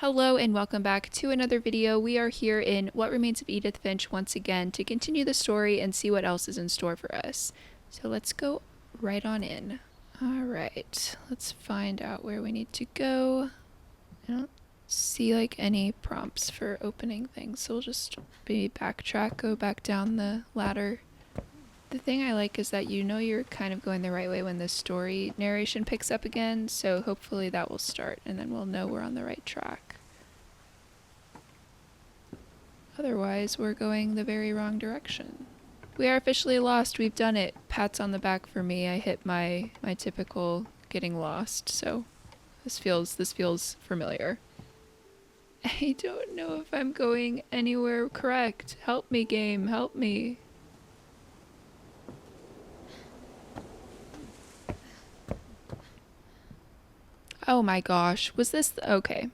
Hello and welcome back to another video. We are here in What Remains of Edith Finch once again to continue the story and see what else is in store for us. So let's go right on in. Alright, let's find out where we need to go. I don't see like any prompts for opening things, so we'll just maybe backtrack, go back down the ladder. The thing I like is that you know you're kind of going the right way when the story narration picks up again, so hopefully that will start and then we'll know we're on the right track. Otherwise, we're going the very wrong direction. We are officially lost. We've done it. Pats on the back for me. I hit my typical getting lost, so this feels familiar. I don't know if I'm going anywhere correct. Help me, game. Help me. Oh my gosh. Was this okay.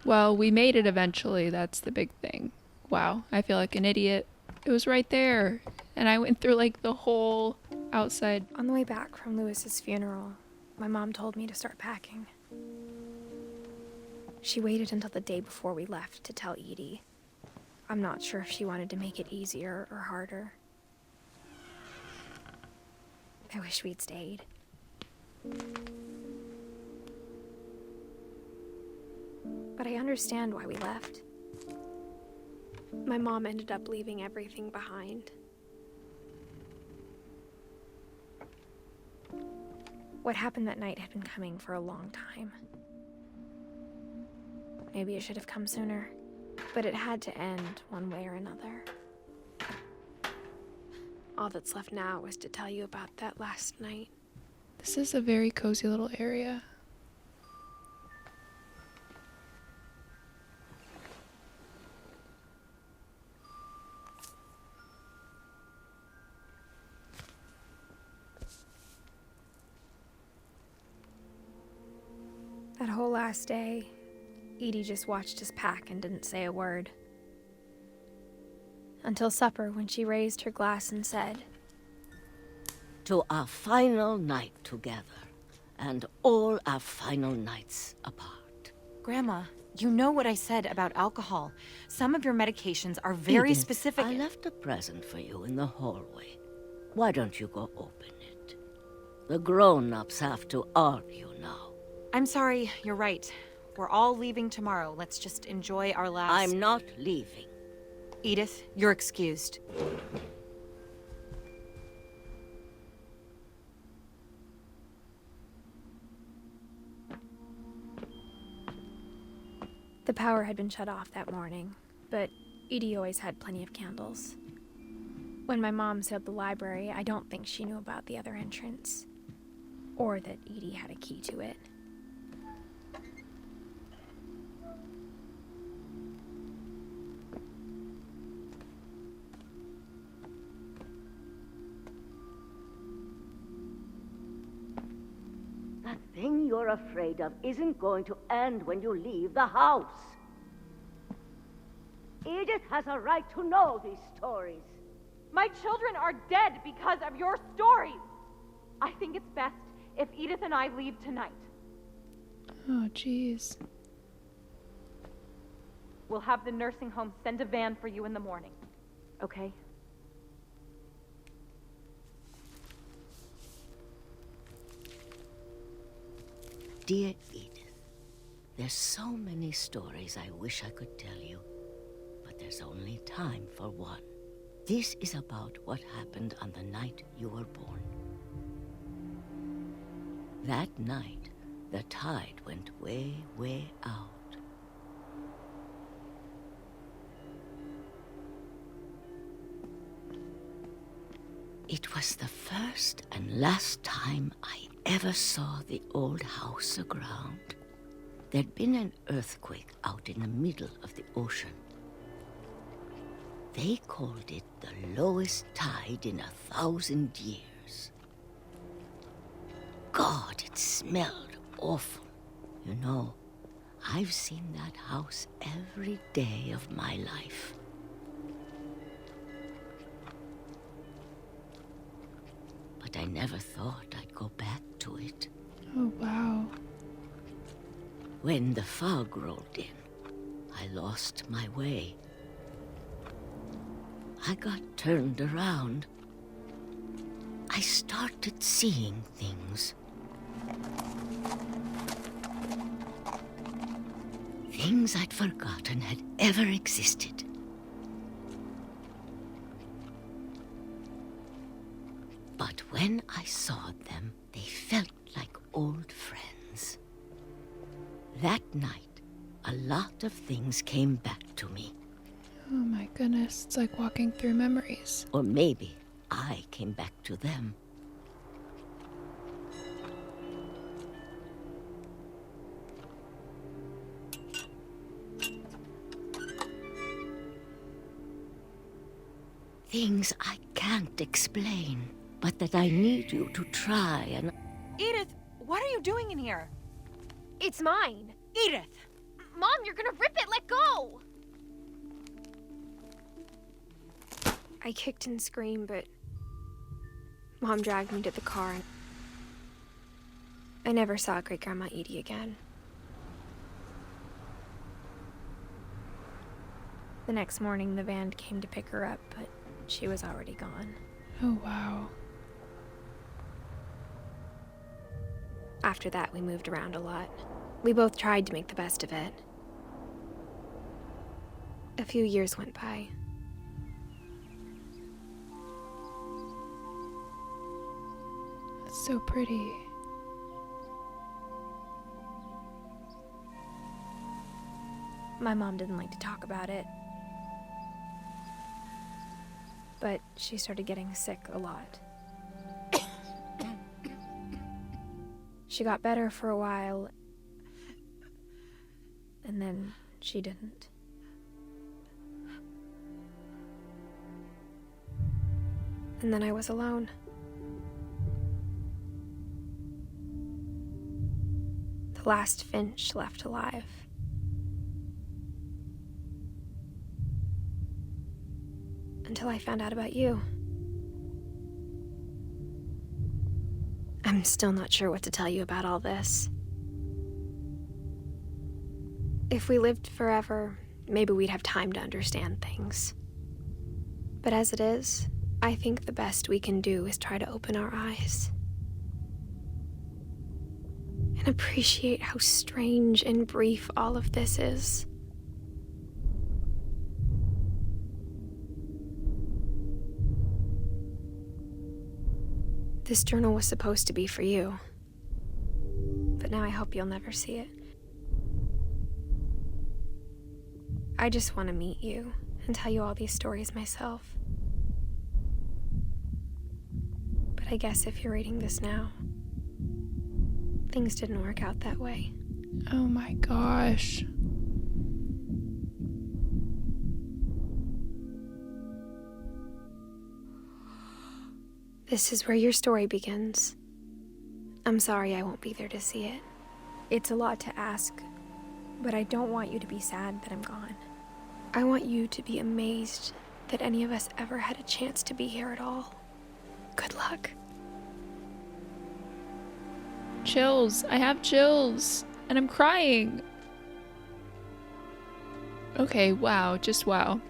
Well, we made it eventually. That's the big thing. Wow, I feel like an idiot. It was right there. And I went through like the whole outside. On the way back from Lewis's funeral, my mom told me to start packing. She waited until the day before we left to tell Edie. I'm not sure if she wanted to make it easier or harder. I wish we'd stayed. But I understand why we left. My mom ended up leaving everything behind. What happened that night had been coming for a long time. Maybe it should have come sooner, but it had to end one way or another. All that's left now is to tell you about that last night. This is a very cozy little area. That whole last day, Edie just watched us pack and didn't say a word. Until supper, when she raised her glass and said, "To our final night together, and all our final nights apart." Grandma, you know what I said about alcohol. Some of your medications are very Edith, specific. I left a present for you in the hallway. Why don't you go open it? The grown-ups have to argue now. I'm sorry, you're right. We're all leaving tomorrow. Let's just enjoy our last... I'm not leaving. Edith, you're excused. The power had been shut off that morning, but Edie always had plenty of candles. When my mom sealed the library, I don't think she knew about the other entrance, or that Edie had a key to it. That thing you're afraid of isn't going to end when you leave the house. Edith has a right to know these stories. My children are dead because of your stories. I think it's best if Edith and I leave tonight. Oh, jeez. We'll have the nursing home send a van for you in the morning, okay? Dear Edith, there's so many stories I wish I could tell you, but there's only time for one. This is about what happened on the night you were born. That night, the tide went way, way out. It was the first and last time I ever saw the old house aground. There'd been an earthquake out in the middle of the ocean. They called it the lowest tide in 1,000 years. God, it smelled awful. You know, I've seen that house every day of my life. But I never thought I'd go back to it. Oh, wow. When the fog rolled in, I lost my way. I got turned around. I started seeing things. Things I'd forgotten had ever existed. But when I saw them, they felt like old friends. That night, a lot of things came back to me. Oh my goodness, it's like walking through memories. Or maybe I came back to them. Things I can't explain, but that I need you to try and... Edith, what are you doing in here? It's mine. Edith! Mom, you're gonna rip it! Let go! I kicked and screamed, but Mom dragged me to the car, and I never saw Great-Grandma Edie again. The next morning, the van came to pick her up, but she was already gone. Oh wow. After that, we moved around a lot. We both tried to make the best of it. A few years went by. That's so pretty. My mom didn't like to talk about it. But she started getting sick a lot. She got better for a while, and then she didn't. And then I was alone. The last Finch left alive. Until I found out about you. I'm still not sure what to tell you about all this. If we lived forever, maybe we'd have time to understand things. But as it is, I think the best we can do is try to open our eyes. And appreciate how strange and brief all of this is. This journal was supposed to be for you. But now I hope you'll never see it. I just want to meet you and tell you all these stories myself. But I guess if you're reading this now, things didn't work out that way. Oh my gosh. This is where your story begins. I'm sorry I won't be there to see it. It's a lot to ask, but I don't want you to be sad that I'm gone. I want you to be amazed that any of us ever had a chance to be here at all. Good luck. Chills. I have chills. And I'm crying. Okay, wow. Just wow.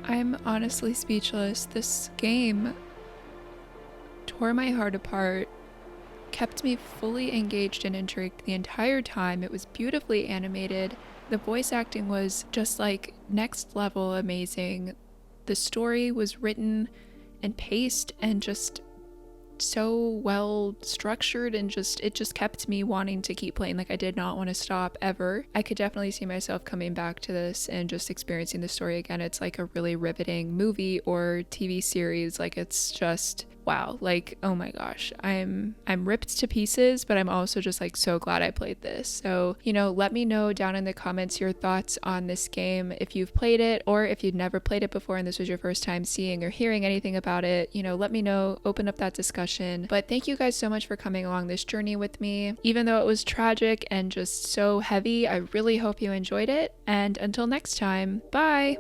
I'm honestly speechless. This game tore my heart apart, kept me fully engaged and intrigued the entire time. It was beautifully animated. The voice acting was just like next level amazing. The story was written and paced and just so well structured, and it just kept me wanting to keep playing. Like, I did not want to stop ever. I could definitely see myself coming back to this and just experiencing the story again. It's like a really riveting movie or TV series. Like, it's just wow. Like, oh my gosh, I'm ripped to pieces, but I'm also just like so glad I played this. So, you know, let me know down in the comments your thoughts on this game, if you've played it or if you'd never played it before and this was your first time seeing or hearing anything about it. You know, let me know, open up that discussion. But thank you guys so much for coming along this journey with me. Even though it was tragic and just so heavy, I really hope you enjoyed it. And until next time, bye.